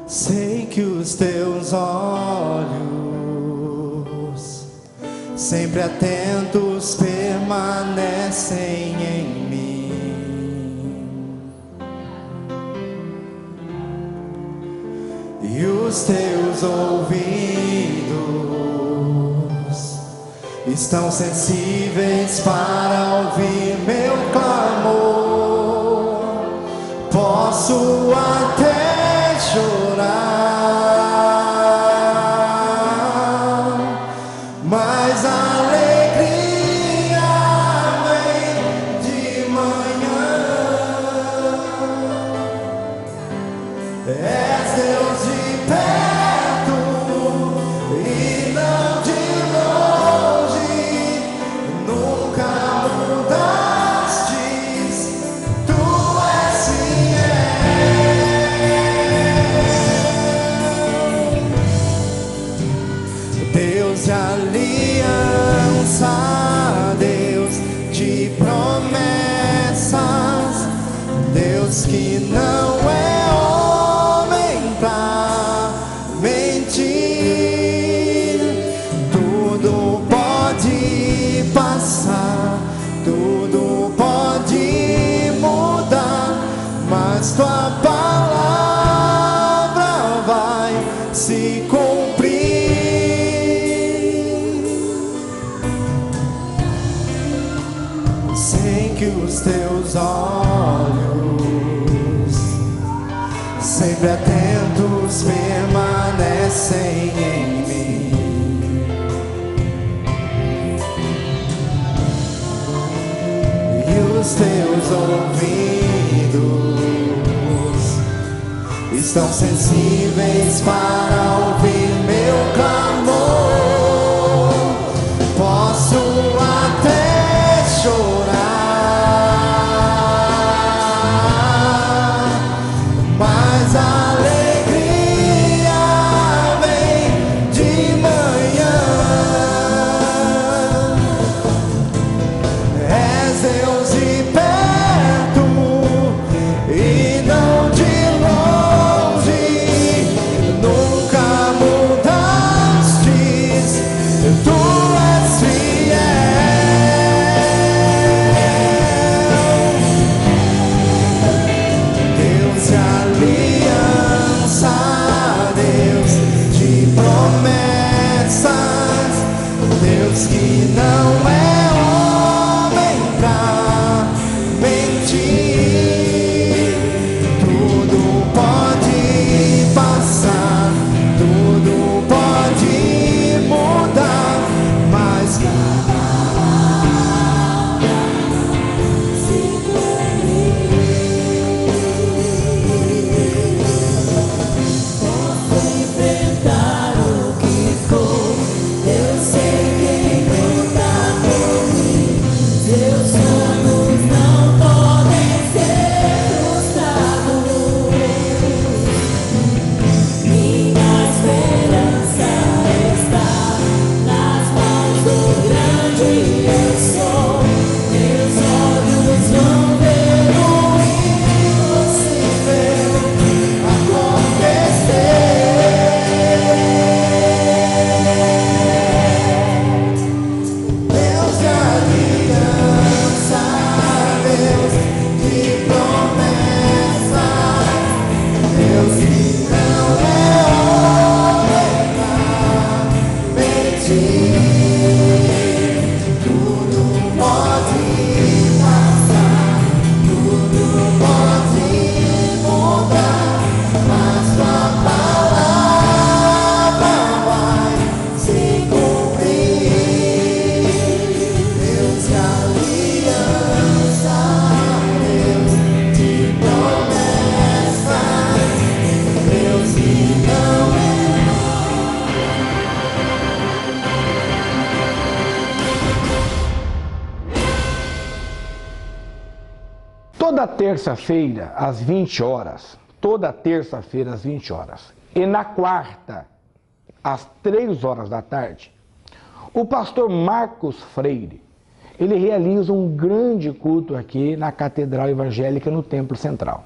Sei que os teus olhos, sempre atentos, permanecem em mim, e os teus ouvidos estão sensíveis para ouvir meu clamor. Posso até chorar, mas a alegria vem de manhã. És Deus de perto e não de longe, nunca mudastes, tu és fiel. Deus de aliança, Deus de promessas, Deus que não é homem pra mentir. Tudo pode passar, tudo pode mudar, mas tua palavra vai se cumprir. Sei que os teus olhos, sempre atentos, permanecem em mim, e os teus ouvidos estão sensíveis para ouvir meu clamor. Posso até chorar, mas a alegria vem de manhã. És Deus de perto e não de longe, nunca mudastes, tu és fiel. Deus de aliança, Deus de promessas, Deus que não é homem pra mentir. Tudo pode passar, tudo pode mudar, mas a palavra se posso enfrentar o que for, eu sei quem luta por mim. Seus planos não podem ser frustrados. Minha esperança está nas mãos do grande eu sou. Meus olhos vão ver o impossível acontecer. Deus de aliança, Deus de promessas, Deus que não é homem pra mentir. Tudo pode passar, tudo pode mudar, mas tua palavra vai se cumprir. Deus de aliança, Deus de promessas, Deus que não é. Toda terça-feira, às 20 horas. Toda terça-feira, às 20 horas. E na quarta, às 3 horas da tarde, o pastor Marcos Freire, ele realiza um grande culto aqui na Catedral Evangélica, no Templo Central.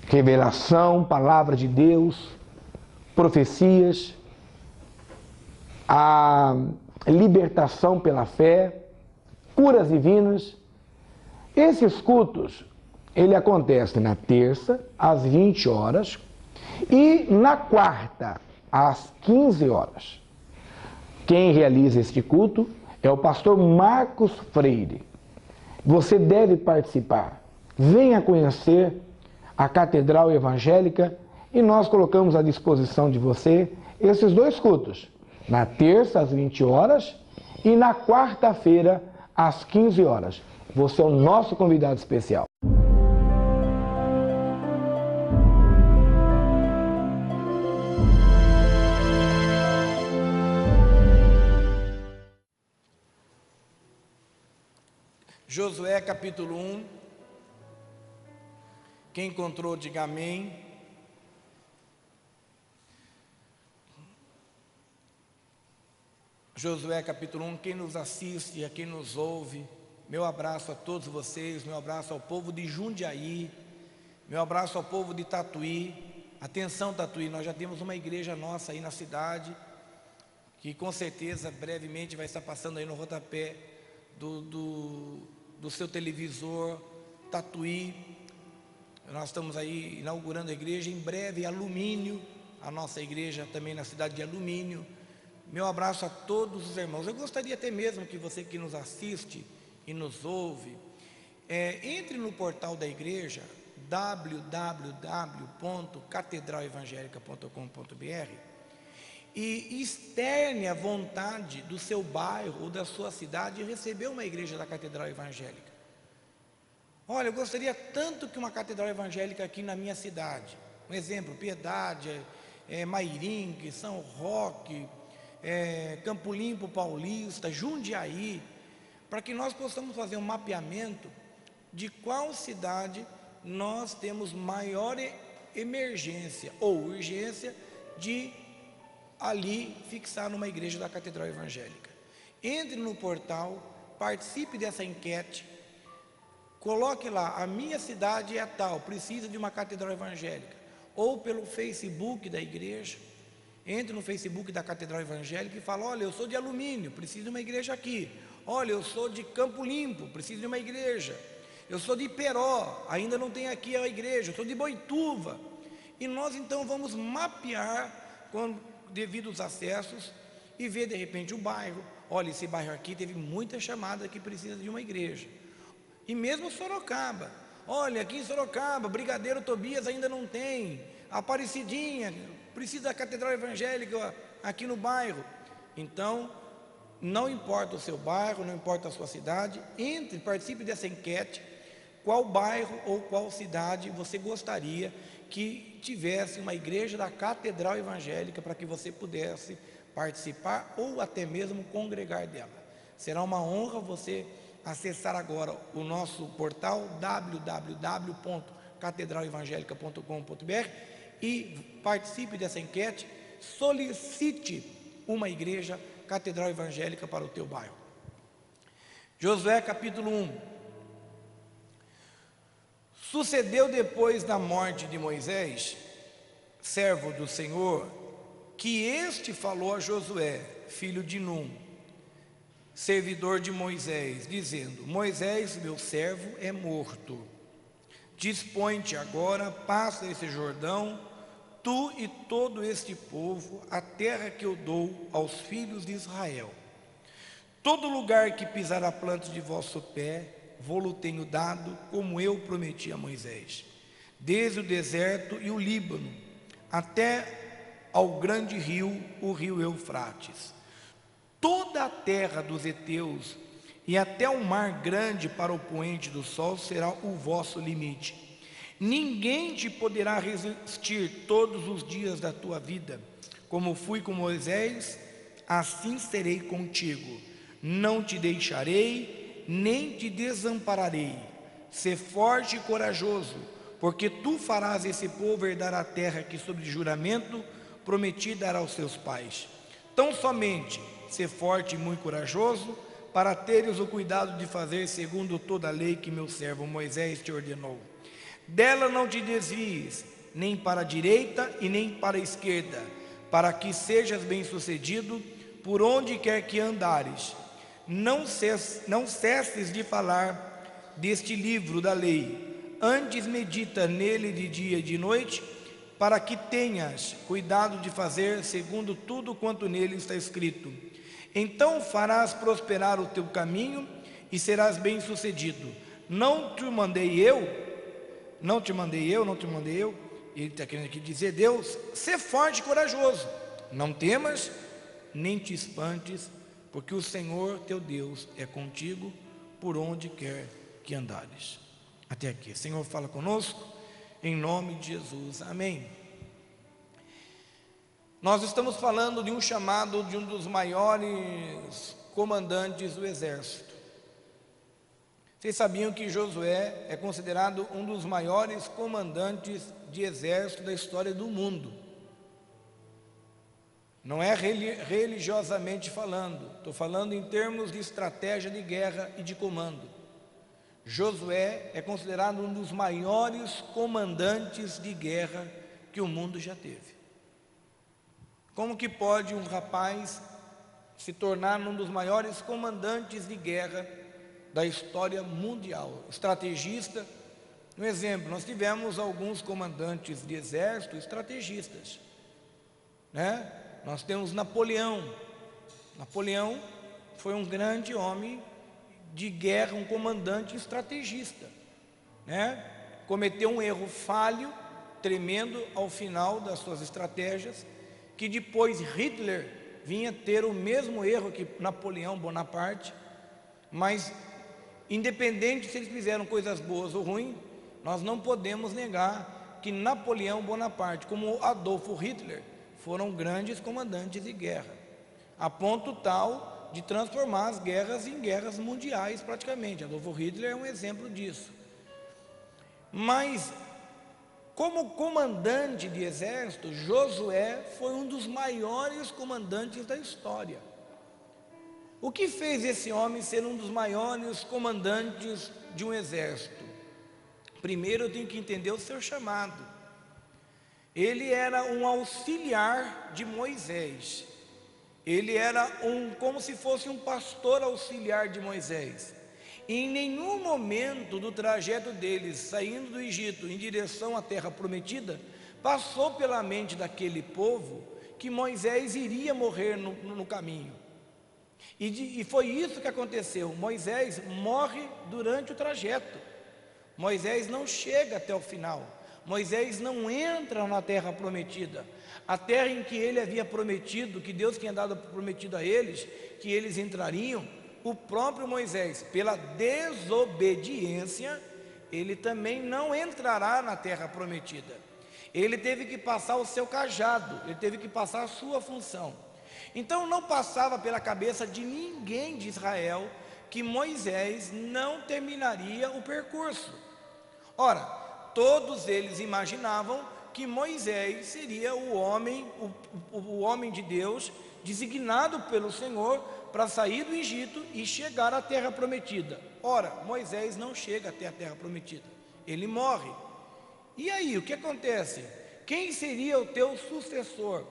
revelação, palavra de Deus, profecias, a libertação pela fé, curas divinas. Esses cultos, ele acontece na terça, às 20 horas, e na quarta, às 15 horas. Quem realiza este culto é o pastor Marcos Freire. Você deve participar. Venha conhecer a Catedral Evangélica e nós colocamos à disposição de você esses dois cultos, na terça às 20 horas e na quarta-feira às 15 horas. Você é o nosso convidado especial. Josué capítulo 1, quem encontrou, diga amém. Josué capítulo 1, quem nos assiste, a quem nos ouve, meu abraço a todos vocês, meu abraço ao povo de Jundiaí, meu abraço ao povo de Tatuí. Atenção, Tatuí, nós já temos uma igreja nossa aí na cidade, que com certeza brevemente vai estar passando aí no rodapé do seu televisor. Tatuí, nós estamos aí inaugurando a igreja, em breve Alumínio, a nossa igreja também na cidade de Alumínio. Meu abraço a todos os irmãos. Eu gostaria até mesmo que você que nos assiste e nos ouve, entre no portal da igreja, www.catedralevangelica.com.br, e externe a vontade do seu bairro ou da sua cidade de receber uma igreja da Catedral Evangélica. Olha, eu gostaria tanto que uma catedral evangélica aqui na minha cidade, um exemplo, Piedade, Mairingue, São Roque, Campo Limpo Paulista, Jundiaí, para que nós possamos fazer um mapeamento de qual cidade nós temos maior emergência ou urgência de ali fixar numa igreja da Catedral Evangélica. Entre no portal, participe dessa enquete, coloque lá, a minha cidade é tal, precisa de uma catedral evangélica, ou pelo Facebook da igreja. Entre no Facebook da Catedral Evangélica e fala: olha, eu sou de Alumínio, preciso de uma igreja aqui. Olha, eu sou de Campo Limpo, preciso de uma igreja. Eu sou de Iperó, ainda não tem aqui a igreja. Eu sou de Boituva. E nós então vamos mapear com devidos acessos e ver de repente o bairro. Olha, esse bairro aqui teve muita chamada que precisa de uma igreja. E mesmo Sorocaba, olha, aqui em Sorocaba, Brigadeiro Tobias ainda não tem, Aparecidinha, precisa da Catedral Evangélica aqui no bairro. Então, não importa o seu bairro, não importa a sua cidade, entre, participe dessa enquete, qual bairro ou qual cidade você gostaria que tivesse uma igreja da Catedral Evangélica para que você pudesse participar ou até mesmo congregar dela. Será uma honra você acessar agora o nosso portal www.catedralevangelica.com.br e participe dessa enquete, solicite uma igreja Catedral Evangélica para o teu bairro. Josué capítulo 1. Sucedeu depois da morte de Moisés, servo do Senhor, que este falou a Josué, filho de Num, servidor de Moisés, dizendo: Moisés, meu servo, é morto. Dispõe-te agora, passa esse Jordão, tu e todo este povo, a terra que eu dou aos filhos de Israel. Todo lugar que pisar a planta de vosso pé, vou-lo tenho dado, como eu prometi a Moisés, desde o deserto e o Líbano, até ao grande rio, o rio Eufrates. Toda a terra dos heteus e até o mar grande para o poente do sol será o vosso limite. Ninguém te poderá resistir todos os dias da tua vida. Como fui com Moisés, assim serei contigo. Não te deixarei, nem te desampararei. Sê forte e corajoso, porque tu farás esse povo herdar a terra que, sob juramento, prometi dar aos seus pais. Tão somente sê forte e muito corajoso, para teres o cuidado de fazer segundo toda a lei que meu servo Moisés te ordenou. Dela não te desvies, nem para a direita e nem para a esquerda, para que sejas bem-sucedido por onde quer que andares. Não cesses de falar deste livro da lei, antes medita nele de dia e de noite, para que tenhas cuidado de fazer segundo tudo quanto nele está escrito. Então farás prosperar o teu caminho e serás bem-sucedido. Não te mandei eu? Ele está querendo aqui dizer, Deus, sê forte e corajoso, não temas, nem te espantes, porque o Senhor teu Deus é contigo por onde quer que andares. Até aqui, o Senhor fala conosco, em nome de Jesus, amém. Nós estamos falando de um chamado de um dos maiores comandantes do exército. Vocês sabiam que Josué é considerado um dos maiores comandantes de exército da história do mundo? Não é religiosamente falando, estou falando em termos de estratégia de guerra e de comando. Josué é considerado um dos maiores comandantes de guerra que o mundo já teve. Como que pode um rapaz se tornar um dos maiores comandantes de guerra da história mundial? Estrategista. Um exemplo, nós tivemos alguns comandantes de exército estrategistas, né? Nós temos Napoleão. Napoleão foi um grande homem de guerra, um comandante estrategista, né? Cometeu um erro falho, tremendo ao final das suas estratégias, que depois Hitler vinha ter o mesmo erro que Napoleão Bonaparte, mas independente se eles fizeram coisas boas ou ruins, nós não podemos negar que Napoleão Bonaparte, como Adolfo Hitler, foram grandes comandantes de guerra, a ponto tal de transformar as guerras em guerras mundiais praticamente. Adolfo Hitler é um exemplo disso. Mas, como comandante de exército, Josué foi um dos maiores comandantes da história. O que fez esse homem ser um dos maiores comandantes de um exército? Primeiro eu tenho que entender o seu chamado. Ele era um auxiliar de Moisés. Ele era como se fosse um pastor auxiliar de Moisés. E em nenhum momento do trajeto deles, saindo do Egito em direção à terra prometida, passou pela mente daquele povo que Moisés iria morrer no caminho. E foi isso que aconteceu. Moisés morre durante o trajeto. Moisés não chega até o final. Moisés não entra na terra prometida, a terra em que ele havia prometido, que Deus tinha dado prometido a eles, que eles entrariam. O próprio Moisés, pela desobediência, ele também não entrará na terra prometida. Ele teve que passar o seu cajado, ele teve que passar a sua função. Então não passava pela cabeça de ninguém de Israel que Moisés não terminaria o percurso. Ora, todos eles imaginavam que Moisés seria o homem de Deus, designado pelo Senhor para sair do Egito e chegar à terra prometida. Ora, Moisés não chega até a terra prometida, ele morre. E aí, o que acontece? Quem seria o teu sucessor?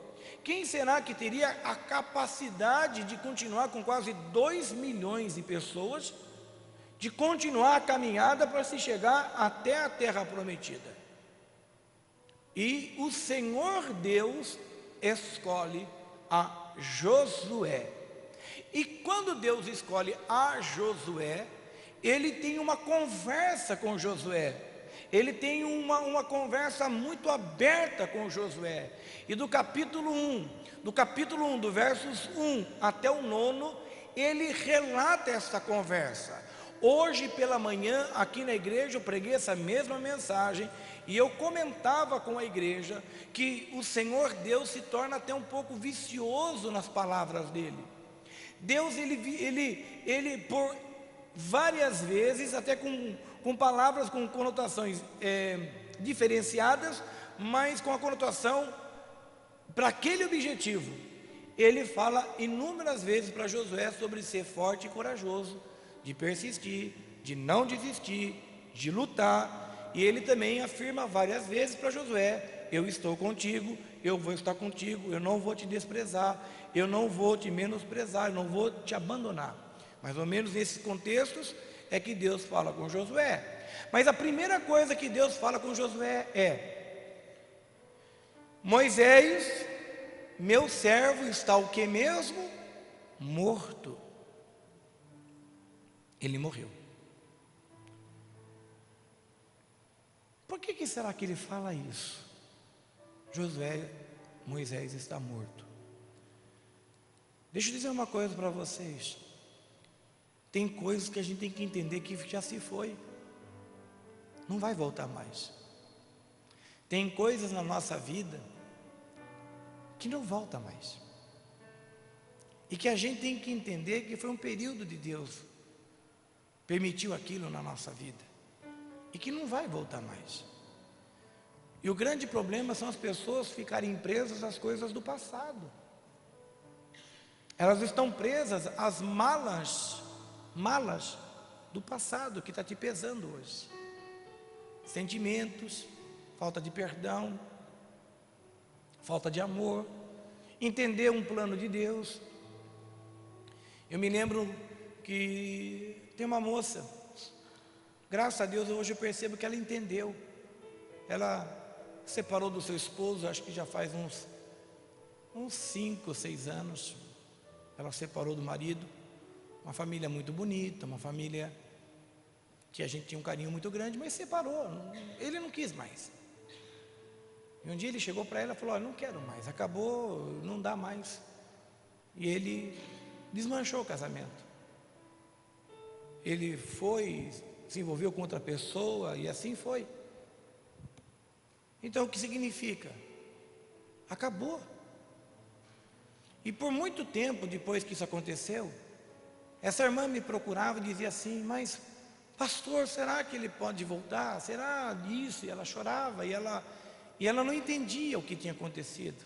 Quem será que teria a capacidade de continuar com quase 2 milhões de pessoas, de continuar a caminhada para se chegar até a terra prometida? E o Senhor Deus escolhe a Josué. E quando Deus escolhe a Josué, ele tem uma conversa com Josué. Ele tem uma conversa muito aberta com Josué. E do capítulo 1, do versos 1 até o 9, ele relata essa conversa. Hoje pela manhã, aqui na igreja, eu preguei essa mesma mensagem, e eu comentava com a igreja que o Senhor Deus se torna até um pouco vicioso nas palavras dele. Deus, ele por várias vezes, até com palavras com conotações diferenciadas, mas com a conotação para aquele objetivo. Ele fala inúmeras vezes para Josué sobre ser forte e corajoso, de persistir, de não desistir, de lutar. E ele também afirma várias vezes para Josué: eu estou contigo, eu vou estar contigo, eu não vou te desprezar, eu não vou te menosprezar, eu não vou te abandonar. Mais ou menos nesses contextos é que Deus fala com Josué. Mas a primeira coisa que Deus fala com Josué é: Moisés, meu servo, está o que mesmo? Morto. Ele morreu. Por que será que ele fala isso? Josué, Moisés está morto. Deixa eu dizer uma coisa para vocês. Tem coisas que a gente tem que entender que já se foi, não vai voltar mais. Tem coisas na nossa vida que não volta mais, e que a gente tem que entender que foi um período de Deus permitiu aquilo na nossa vida, e que não vai voltar mais. E o grande problema são as pessoas ficarem presas às coisas do passado. Elas estão presas às malas do passado que está te pesando hoje. Sentimentos, falta de perdão, falta de amor, entender um plano de Deus. Eu me lembro que tem uma moça, graças a Deus hoje eu percebo que ela entendeu. Ela separou do seu esposo, acho que já faz uns 5 ou 6 anos. Ela separou do marido, uma família muito bonita, uma família que a gente tinha um carinho muito grande, mas separou, ele não quis mais. E um dia ele chegou para ela e falou: olha, não quero mais, acabou, não dá mais. E ele desmanchou o casamento. Ele foi, se envolveu com outra pessoa e assim foi. Então o que significa? Acabou. E por muito tempo depois que isso aconteceu, essa irmã me procurava e dizia assim: mas pastor, será que ele pode voltar? Será disso? E ela chorava e ela não entendia o que tinha acontecido.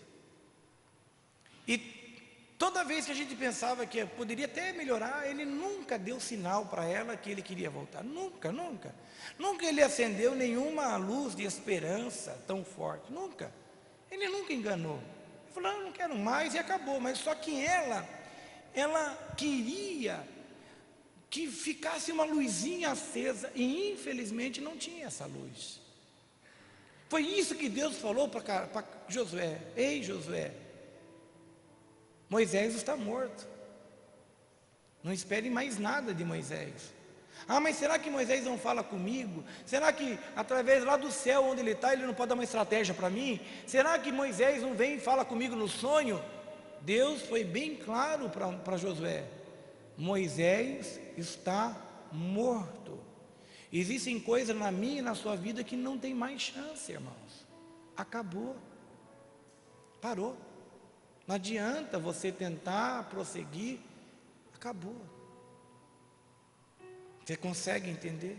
E toda vez que a gente pensava que poderia até melhorar, ele nunca deu sinal para ela que ele queria voltar. Nunca, nunca. Nunca ele acendeu nenhuma luz de esperança tão forte. Nunca. Ele nunca enganou. Ele falou: não quero mais, e acabou. Mas só que ela queria que ficasse uma luzinha acesa, e infelizmente não tinha essa luz. Foi isso que Deus falou para Josué: ei Josué, Moisés está morto, não espere mais nada de Moisés. Ah, mas será que Moisés não fala comigo? Será que através lá do céu onde ele está, ele não pode dar uma estratégia para mim? Será que Moisés não vem e fala comigo no sonho? Deus foi bem claro para Josué: Moisés está morto. Existem coisas na minha e na sua vida que não tem mais chance, irmãos. Acabou. Parou. Não adianta você tentar prosseguir. Acabou. Você consegue entender?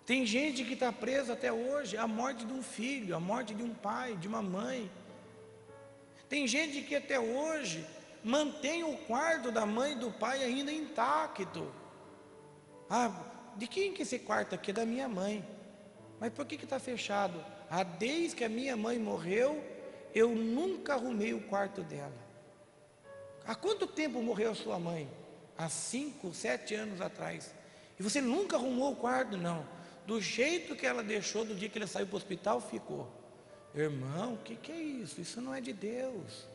Tem gente que está presa até hoje à morte de um filho, à morte de um pai, de uma mãe. Tem gente que até hoje mantém o quarto da mãe e do pai ainda intacto. Ah, de quem que esse quarto aqui? É da minha mãe. Mas por que está fechado? Ah, desde que a minha mãe morreu, eu nunca arrumei o quarto dela. Há quanto tempo morreu a sua mãe? Há 5, 7 anos atrás. E você nunca arrumou o quarto? Não. Do jeito que ela deixou, do dia que ele saiu para o hospital, ficou. Irmão, o que é isso? Isso não é de Deus.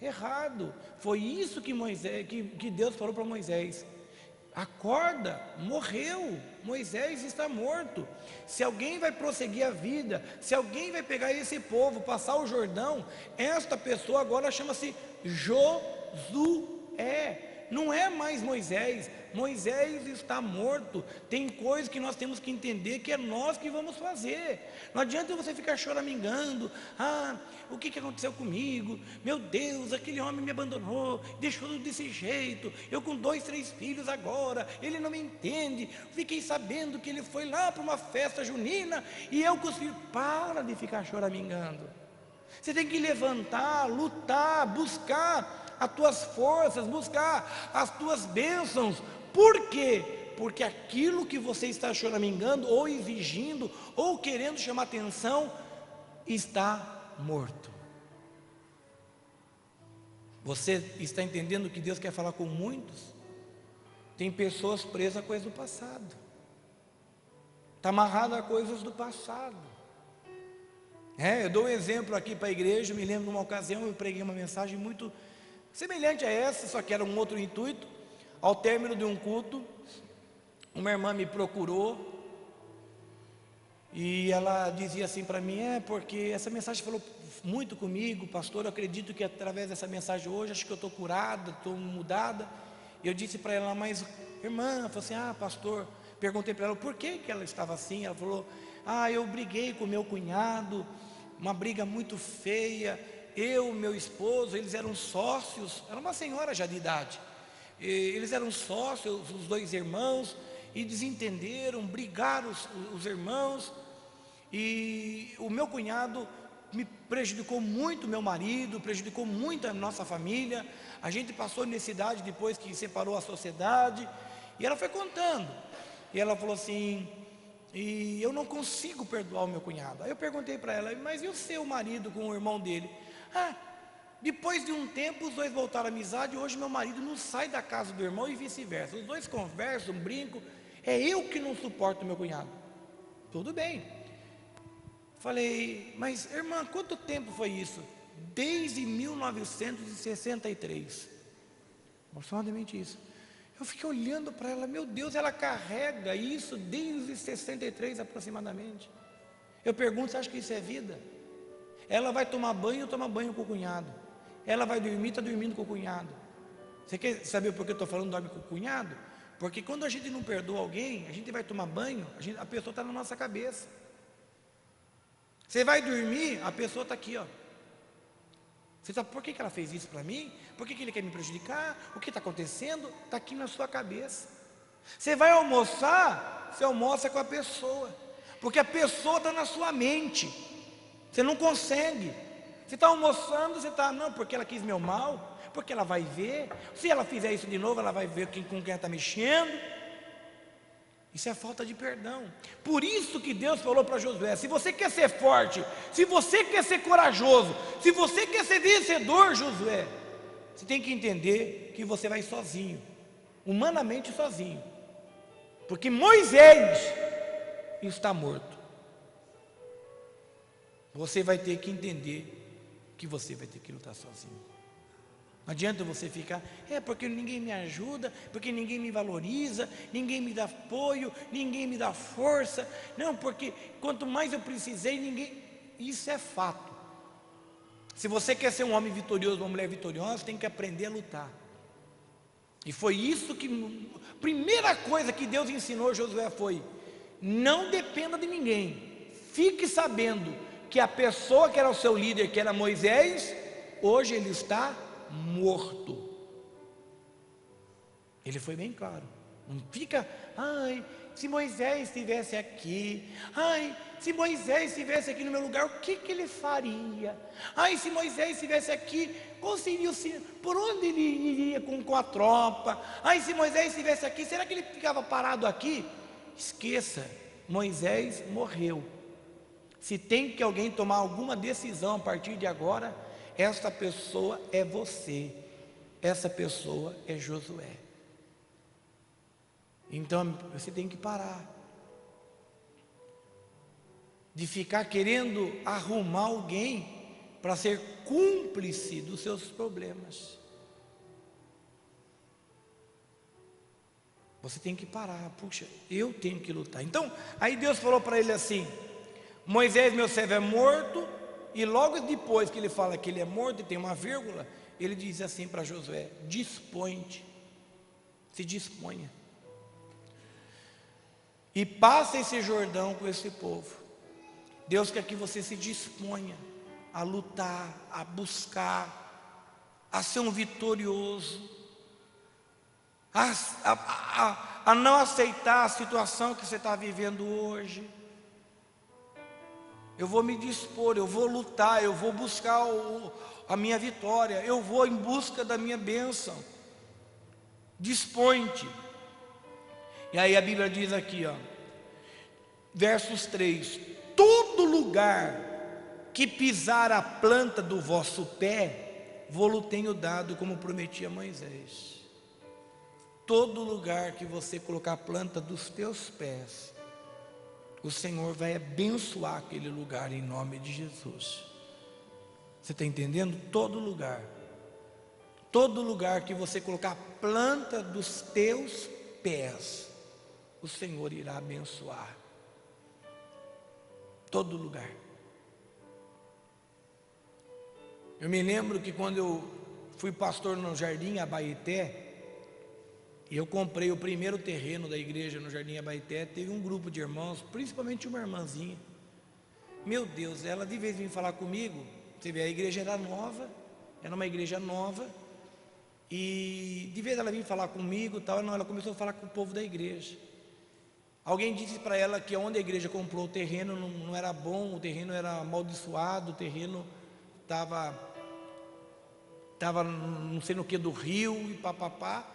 Errado. Foi isso que Deus falou para Moisés: acorda, morreu, Moisés está morto. Se alguém vai prosseguir a vida, se alguém vai pegar esse povo, passar o Jordão, esta pessoa agora chama-se Josué. Não é mais Moisés. Moisés está morto. Tem coisas que nós temos que entender que é nós que vamos fazer. Não adianta você ficar choramingando: ah, o que aconteceu comigo? Meu Deus, aquele homem me abandonou, deixou desse jeito. Eu com 2, 3 filhos agora, ele não me entende. Fiquei sabendo que ele foi lá para uma festa junina e eu com os filhos. Para de ficar choramingando. Você tem que levantar, lutar, buscar as tuas forças, buscar as tuas bênçãos. Por quê? Porque aquilo que você está choramingando, ou exigindo, ou querendo chamar atenção, está morto. Você está entendendo que Deus quer falar com muitos? Tem pessoas presas a coisas do passado, está amarrado a coisas do passado. Eu dou um exemplo aqui para a igreja. Me lembro de uma ocasião, eu preguei uma mensagem muito semelhante a essa, só que era um outro intuito. Ao término de um culto, uma irmã me procurou e ela dizia assim para mim: porque essa mensagem falou muito comigo, pastor. Eu acredito que através dessa mensagem hoje, acho que eu estou curada, estou mudada. E eu disse para ela: mas irmã, ela falou assim: pastor. Perguntei para ela por que ela estava assim. Ela falou: eu briguei com meu cunhado, uma briga muito feia. Eu, meu esposo, eles eram sócios, era uma senhora já de idade. Eles eram sócios, os dois irmãos, e desentenderam, brigaram os irmãos, e o meu cunhado me prejudicou muito, meu marido, prejudicou muito a nossa família. A gente passou necessidade depois que separou a sociedade. E ela foi contando, e ela falou assim: e eu não consigo perdoar o meu cunhado. Aí eu perguntei para ela: mas e o seu marido com o irmão dele? Depois de um tempo os dois voltaram à amizade. Hoje meu marido não sai da casa do irmão e vice-versa. Os dois conversam, brincam. É eu que não suporto o meu cunhado. Tudo bem. Falei: mas irmã, quanto tempo foi isso? Desde 1963. Aproximadamente isso. Eu fiquei olhando para ela: meu Deus, ela carrega isso desde 63 aproximadamente. Eu pergunto: você acha que isso é vida? Ela vai tomar banho, toma banho com o cunhado. Ela vai dormir, está dormindo com o cunhado. Você quer saber por que eu estou falando dorme com o cunhado? Porque quando a gente não perdoa alguém, a gente vai tomar banho, a pessoa está na nossa cabeça. Você vai dormir, a pessoa está aqui, ó. Você sabe por que ela fez isso para mim? Por que ele quer me prejudicar? O que está acontecendo? Está aqui na sua cabeça. Você vai almoçar, você almoça com a pessoa, porque a pessoa está na sua mente. Você não consegue. Você está almoçando, você está: não, porque ela quis meu mal, porque ela vai ver. Se ela fizer isso de novo, ela vai ver com quem ela está mexendo. Isso é falta de perdão. Por isso que Deus falou para Josué: se você quer ser forte, se você quer ser corajoso, se você quer ser vencedor, Josué, você tem que entender que você vai sozinho, humanamente sozinho, porque Moisés está morto. Você vai ter que entender que você vai ter que lutar sozinho. Não adianta você ficar: porque ninguém me ajuda, porque ninguém me valoriza, ninguém me dá apoio, ninguém me dá força. Não, porque quanto mais eu precisei, ninguém... Isso é fato. Se você quer ser um homem vitorioso, uma mulher vitoriosa, tem que aprender a lutar. E foi isso que... primeira coisa que Deus ensinou a Josué foi: não dependa de ninguém. Fique sabendo que a pessoa que era o seu líder, que era Moisés, hoje ele está morto. Ele foi bem claro. Não fica: se Moisés estivesse aqui, se Moisés estivesse aqui no meu lugar, o que ele faria? Se Moisés estivesse aqui, qual seria por onde ele iria com a tropa? Se Moisés estivesse aqui, será que ele ficava parado aqui? Esqueça, Moisés morreu. Se tem que alguém tomar alguma decisão a partir de agora, essa pessoa é você, essa pessoa é Josué. Então você tem que parar de ficar querendo arrumar alguém para ser cúmplice dos seus problemas. Você tem que parar: puxa, eu tenho que lutar. Então, aí Deus falou para ele assim: Moisés, meu servo, é morto. E logo depois que ele fala que ele é morto, e tem uma vírgula, ele diz assim para Josué: dispõe-te, se disponha, e passa esse Jordão com esse povo. Deus quer que você se disponha a lutar, a buscar, a ser um vitorioso, a não aceitar a situação que você está vivendo hoje. Eu vou me dispor, eu vou lutar, eu vou buscar a minha vitória, eu vou em busca da minha bênção. Dispõe-te. E aí a Bíblia diz aqui, ó, versos 3: todo lugar que pisar a planta do vosso pé, vou-lo tenho dado, como prometi a Moisés. Todo lugar que você colocar a planta dos teus pés, o Senhor vai abençoar aquele lugar em nome de Jesus. Você está entendendo? Todo lugar que você colocar a planta dos teus pés, o Senhor irá abençoar. Todo lugar. Eu me lembro que quando eu fui pastor no Jardim Abaeté, e eu comprei o primeiro terreno da igreja no Jardim Abaeté, teve um grupo de irmãos, principalmente uma irmãzinha. Meu Deus, ela de vez em vir falar comigo. Você vê, a igreja era nova, era uma igreja nova, e de vez ela vinha falar comigo, tal, não, ela começou a falar com o povo da igreja. Alguém disse para ela que onde a igreja comprou o terreno não era bom, o terreno era amaldiçoado, o terreno estava não sei no que do rio e papapá.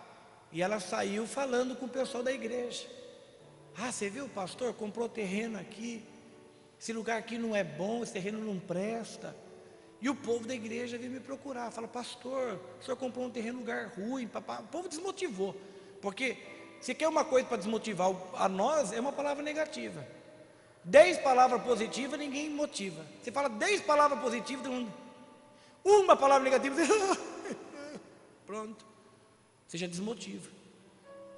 E ela saiu falando com o pessoal da igreja. Ah, você viu, pastor, comprou terreno aqui, esse lugar aqui não é bom, esse terreno não presta. E o povo da igreja veio me procurar, fala: pastor, o senhor comprou um terreno em lugar ruim, papá. O povo desmotivou, porque se quer uma coisa para desmotivar a nós, é uma palavra negativa. 10 palavras positivas, ninguém motiva. Você fala 10 palavras positivas, uma palavra negativa, pronto, você já desmotiva.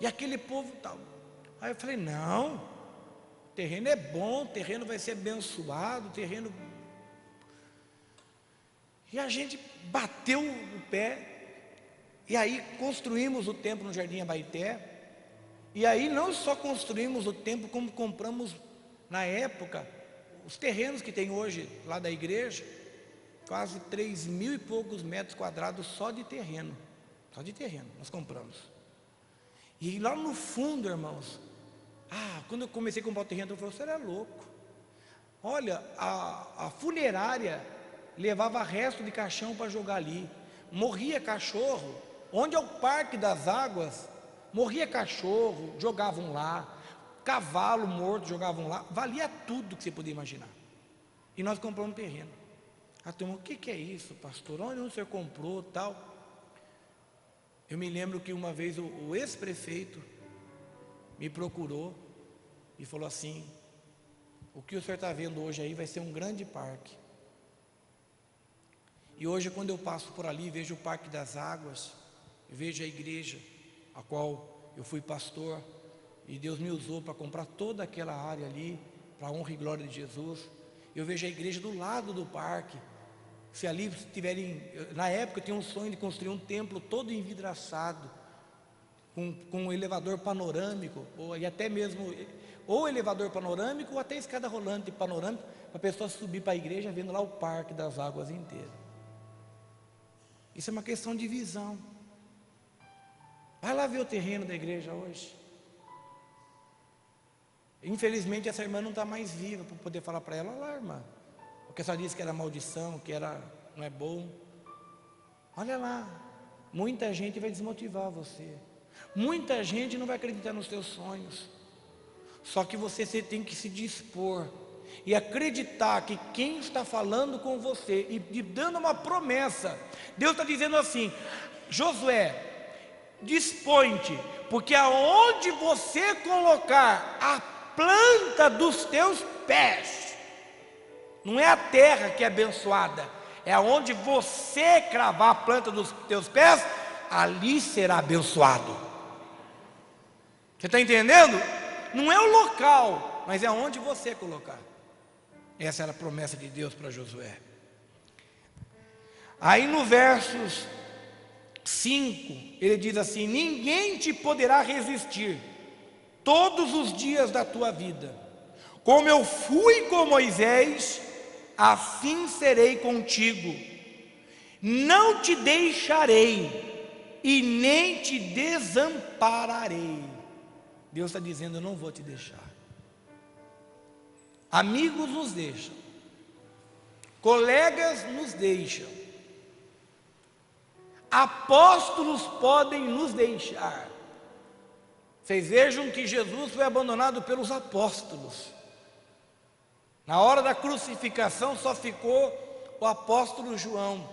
E aquele povo tal. Aí eu falei: não, o terreno é bom, o terreno vai ser abençoado, o terreno. E a gente bateu o pé, e aí construímos o templo no Jardim Abaeté. E aí não só construímos o templo, como compramos na época os terrenos que tem hoje lá da igreja, quase 3.000 e poucos metros quadrados só de terreno nós compramos. E lá no fundo, irmãos, quando eu comecei a comprar o terreno, eu falei: você era louco. Olha, a funerária levava resto de caixão para jogar ali, morria cachorro, onde é o Parque das Águas, morria cachorro, jogavam lá, cavalo morto jogavam lá, valia tudo que você podia imaginar. E nós compramos um terreno. A turma: o que é isso, pastor? Onde o senhor comprou, tal? Eu me lembro que uma vez o ex-prefeito me procurou e falou assim: o que o senhor está vendo hoje aí vai ser um grande parque. E hoje, quando eu passo por ali, vejo o Parque das Águas, vejo a igreja a qual eu fui pastor, e Deus me usou para comprar toda aquela área ali, para a honra e glória de Jesus. Eu vejo a igreja do lado do parque. Se ali tiverem, na época eu tinha um sonho de construir um templo todo envidraçado, com um elevador panorâmico, e até mesmo, ou elevador panorâmico, ou até escada rolante panorâmica, para a pessoa subir para a igreja, vendo lá o Parque das Águas inteiro. Isso é uma questão de visão. Vai lá ver o terreno da igreja hoje. Infelizmente essa irmã não está mais viva para poder falar para ela: olha lá, irmã, porque só disse que era maldição, que não é bom. Olha lá, muita gente vai desmotivar você, muita gente não vai acreditar nos seus sonhos. Só que você tem que se dispor e acreditar que quem está falando com você e dando uma promessa, Deus está dizendo assim: Josué, dispõe-te, porque aonde você colocar a planta dos teus pés, não é a terra que é abençoada, é aonde você cravar a planta dos teus pés, ali será abençoado. Você está entendendo? Não é o local, mas é onde você colocar. Essa era a promessa de Deus para Josué. Aí no versos 5, ele diz assim: ninguém te poderá resistir todos os dias da tua vida. Como eu fui com Moisés, assim serei contigo. Não te deixarei e nem te desampararei. Deus está dizendo: eu não vou te deixar. Amigos nos deixam, colegas nos deixam, apóstolos podem nos deixar, Vocês vejam que Jesus foi abandonado pelos apóstolos. Na hora da crucificação só ficou o apóstolo João.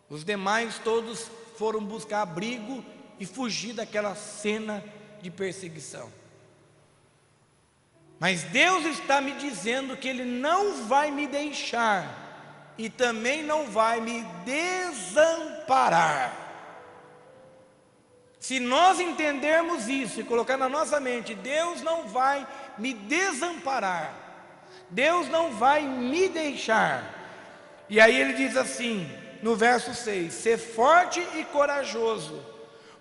Os demais todos foram buscar abrigo e fugir daquela cena de perseguição. Mas Deus está me dizendo que Ele não vai me deixar e também não vai me desamparar. Se nós entendermos isso e colocar na nossa mente, Deus não vai me desamparar, Deus não vai me deixar. E aí ele diz assim, no verso 6, ser forte e corajoso,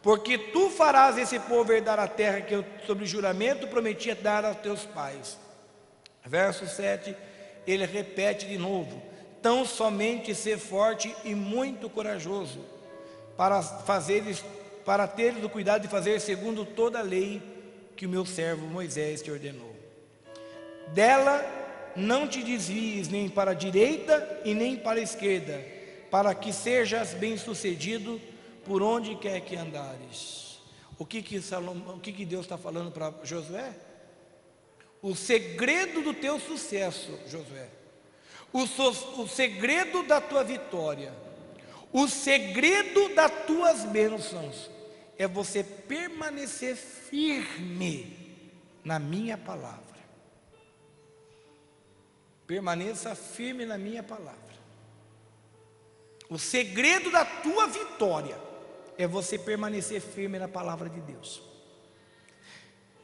porque tu farás esse povo herdar a terra que eu, sob juramento, prometi dar aos teus pais. Verso 7, ele repete de novo, tão somente ser forte e muito corajoso, para teres o cuidado de fazer segundo toda a lei que o meu servo Moisés te ordenou. Dela não te desvies nem para a direita e nem para a esquerda, para que sejas bem-sucedido por onde quer que andares. O que Deus está falando para Josué? O segredo do teu sucesso, Josué, o segredo da tua vitória, o segredo das tuas bênçãos é você permanecer firme na minha palavra. Permaneça firme na minha palavra. O segredo da tua vitória é você permanecer firme na palavra de Deus.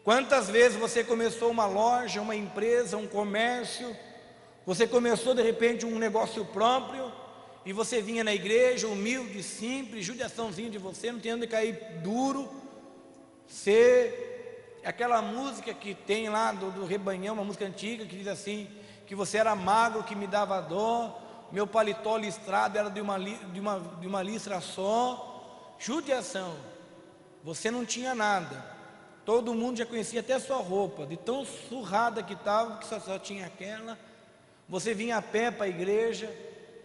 Quantas vezes você começou uma loja, uma empresa, um comércio, você começou de repente um negócio próprio, e você vinha na igreja, humilde, simples, judiaçãozinho de você, não tinha onde cair duro, aquela música que tem lá do Rebanhão, uma música antiga que diz assim, que você era magro, que me dava dor, meu paletó listrado era de uma listra só, judiação, você não tinha nada, todo mundo já conhecia até sua roupa, de tão surrada que estava, que só tinha aquela, você vinha a pé para a igreja,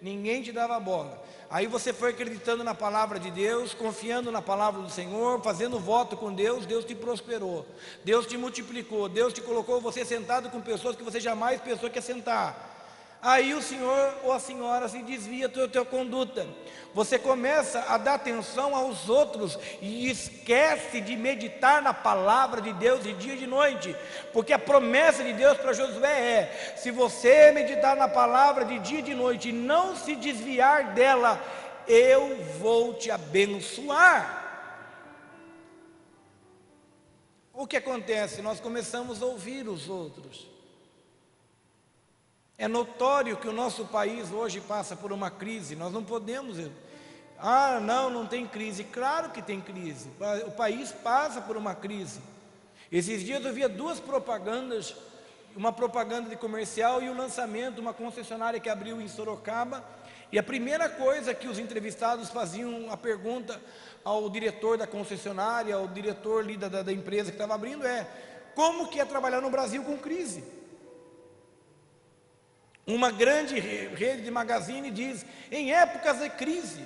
ninguém te dava bola. Aí você foi acreditando na palavra de Deus, confiando na palavra do Senhor, fazendo voto com Deus, Deus te prosperou, Deus te multiplicou, Deus te colocou você sentado com pessoas que você jamais pensou que ia sentar. Aí o senhor ou a senhora se desvia da tua conduta, você começa a dar atenção aos outros e esquece de meditar na palavra de Deus de dia e de noite, porque a promessa de Deus para Josué é, se você meditar na palavra de dia e de noite e não se desviar dela, eu vou te abençoar. O que acontece? Nós começamos a ouvir os outros. É notório que o nosso país hoje passa por uma crise, nós não podemos... não tem crise. Claro que tem crise, o país passa por uma crise. Esses dias eu via duas propagandas, uma propaganda de comercial e o lançamento de uma concessionária que abriu em Sorocaba, e a primeira coisa que os entrevistados faziam a pergunta ao diretor da concessionária, ao diretor ali da empresa que estava abrindo é, como que é trabalhar no Brasil com crise? Uma grande rede de magazine diz, em épocas de crise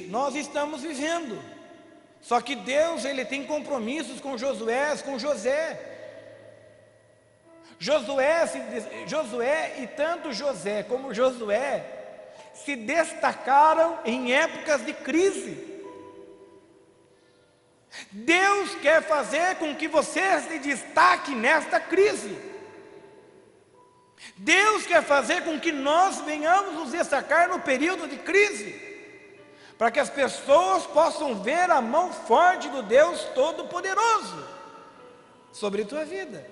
nós estamos vivendo, só que Deus ele tem compromissos com Josué, com Josué e tanto José como Josué se destacaram em épocas de crise. Deus quer fazer com que você se destaque nesta crise. Deus quer fazer com que nós venhamos nos destacar no período de crise, para que as pessoas possam ver a mão forte do Deus Todo-Poderoso sobre a tua vida.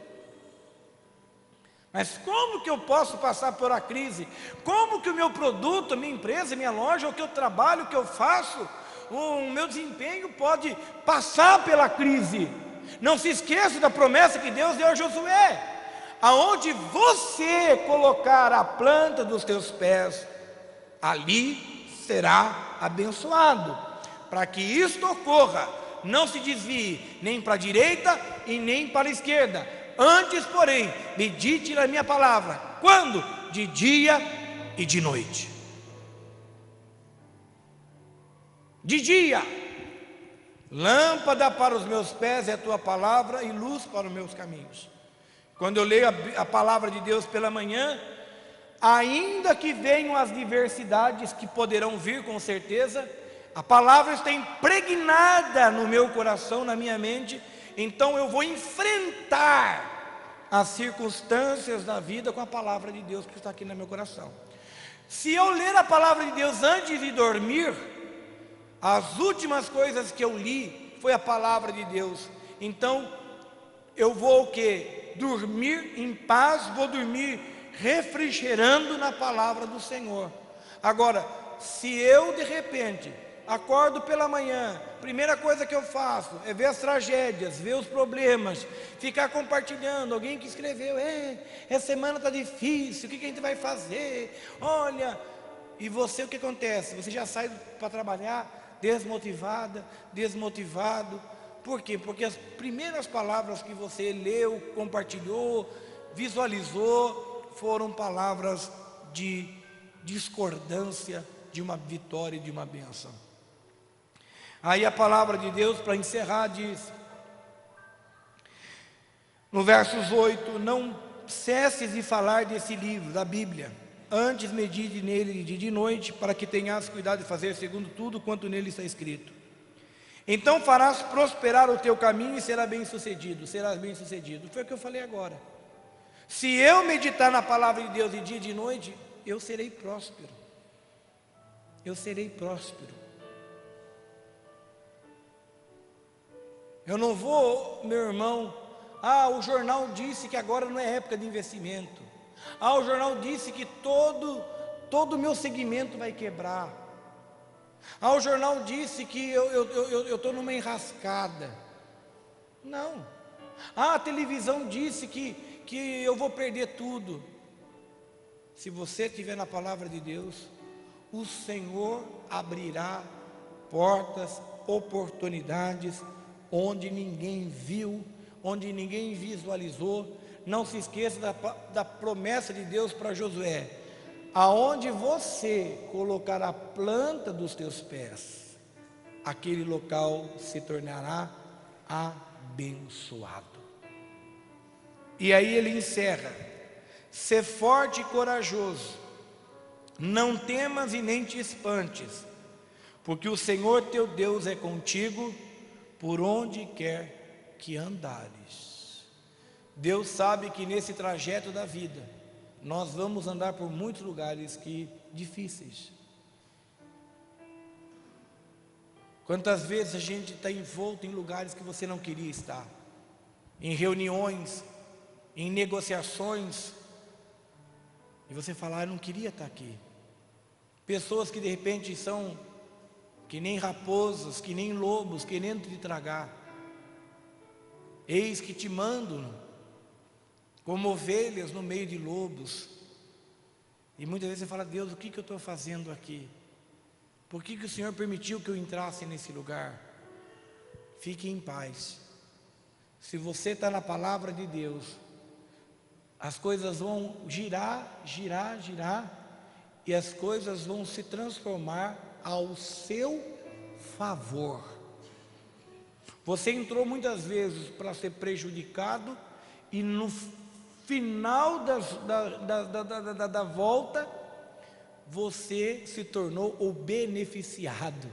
Mas como que eu posso passar por a crise? Como que o meu produto, a minha empresa, a minha loja, o que eu trabalho, o que eu faço, o meu desempenho pode passar pela crise? Não se esqueça da promessa que Deus deu a Josué, aonde você colocar a planta dos teus pés, ali será abençoado. Para que isto ocorra, não se desvie nem para a direita e nem para a esquerda. Antes, porém, medite na minha palavra. Quando? De dia e de noite. De dia, Lâmpada para os meus pés é a tua palavra e luz para os meus caminhos. Quando eu leio a palavra de Deus pela manhã, ainda que venham as diversidades que poderão vir com certeza, a palavra está impregnada no meu coração, na minha mente, então eu vou enfrentar as circunstâncias da vida com a palavra de Deus que está aqui no meu coração. Se eu ler a palavra de Deus antes de dormir, as últimas coisas que eu li foi a palavra de Deus, então eu vou o quê? Dormir em paz, vou dormir refrigerando na palavra do Senhor. Agora, se eu de repente acordo pela manhã, primeira coisa que eu faço é ver as tragédias, ver os problemas, ficar compartilhando, alguém que escreveu, essa semana está difícil, o que a gente vai fazer? Olha, e você, o que acontece? Você já sai para trabalhar desmotivada, desmotivado. Por quê? Porque as primeiras palavras que você leu, compartilhou, visualizou, foram palavras de discordância, de uma vitória e de uma bênção. Aí a palavra de Deus, para encerrar, diz, no versos 8, não cesses de falar desse livro, da Bíblia, antes medite nele de dia e de noite, para que tenhas cuidado de fazer segundo tudo quanto nele está escrito. Então farás prosperar o teu caminho e serás bem sucedido. Foi o que eu falei agora. Se eu meditar na palavra de Deus de dia e de noite, eu serei próspero. Eu serei próspero. Eu não vou, meu irmão, o jornal disse que agora não é época de investimento. O jornal disse que todo o meu segmento vai quebrar. O jornal disse que eu estou numa enrascada. Não. A televisão disse que eu vou perder tudo. Se você estiver na palavra de Deus, o Senhor abrirá portas, oportunidades, onde ninguém viu, onde ninguém visualizou. Não se esqueça da promessa de Deus para Josué: aonde você colocar a planta dos teus pés, aquele local se tornará abençoado. E aí ele encerra: sê forte e corajoso, não temas e nem te espantes, porque o Senhor teu Deus é contigo por onde quer que andares. Deus sabe que nesse trajeto da vida nós vamos andar por muitos lugares difíceis. Quantas vezes a gente está envolto em lugares que você não queria estar, em reuniões, em negociações, e você fala: eu não queria estar aqui. Pessoas que de repente são que nem raposas, que nem lobos, querendo te tragar. Eis que te mando como ovelhas no meio de lobos. E muitas vezes você fala: Deus, o que eu estou fazendo aqui? Por que o Senhor permitiu que eu entrasse nesse lugar? Fique em paz. Se você está na palavra de Deus, as coisas vão girar, e as coisas vão se transformar ao seu favor. Você entrou muitas vezes para ser prejudicado, e no final da volta, você se tornou o beneficiado.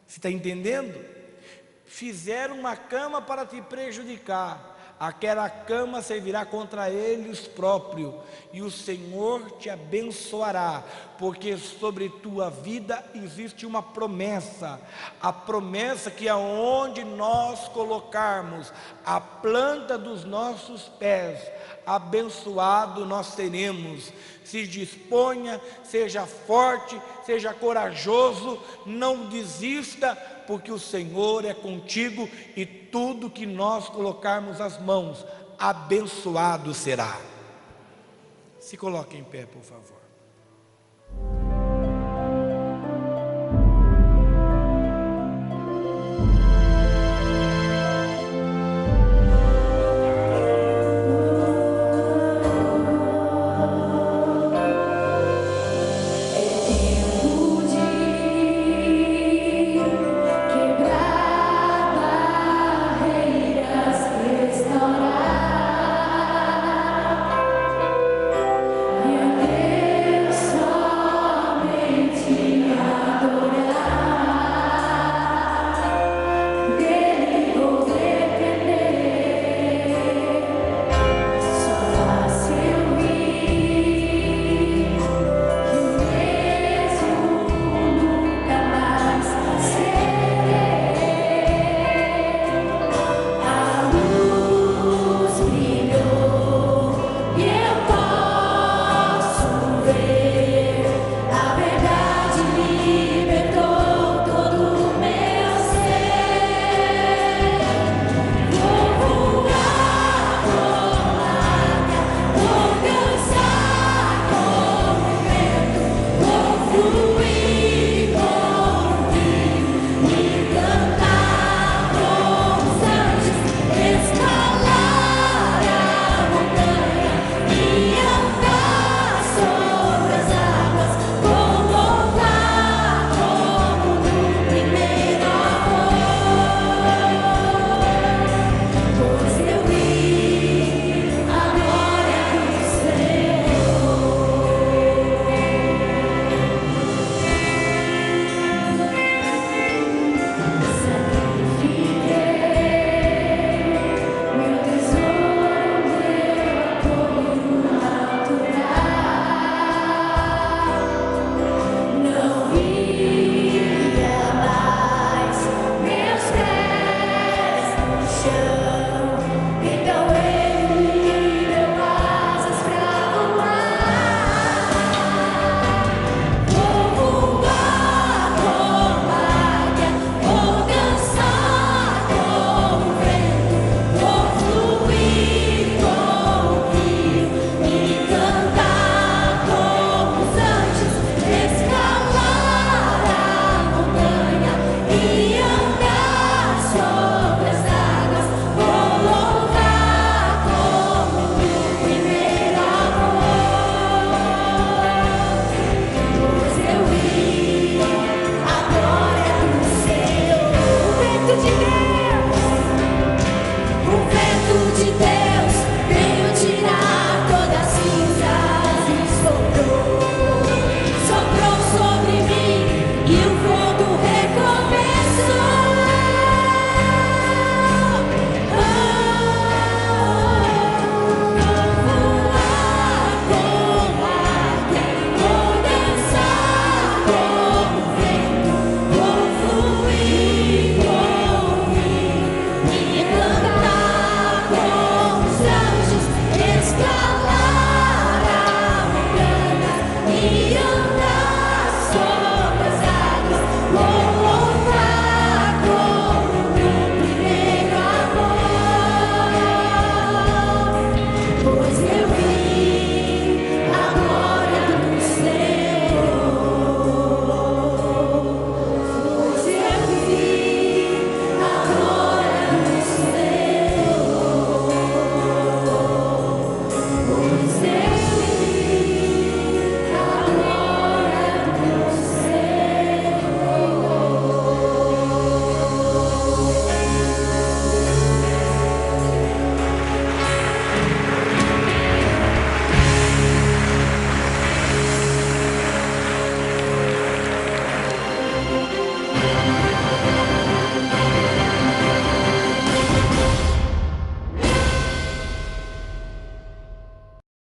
Você está entendendo? Fizeram uma cama para te prejudicar, aquela cama servirá contra eles próprios, e o Senhor te abençoará, porque sobre tua vida existe uma promessa, a promessa que aonde nós colocarmos a planta dos nossos pés, abençoado nós seremos. Se disponha, seja forte, seja corajoso, não desista, porque o Senhor é contigo, e tudo que nós colocarmos as mãos, abençoado será. Se coloque em pé, por favor.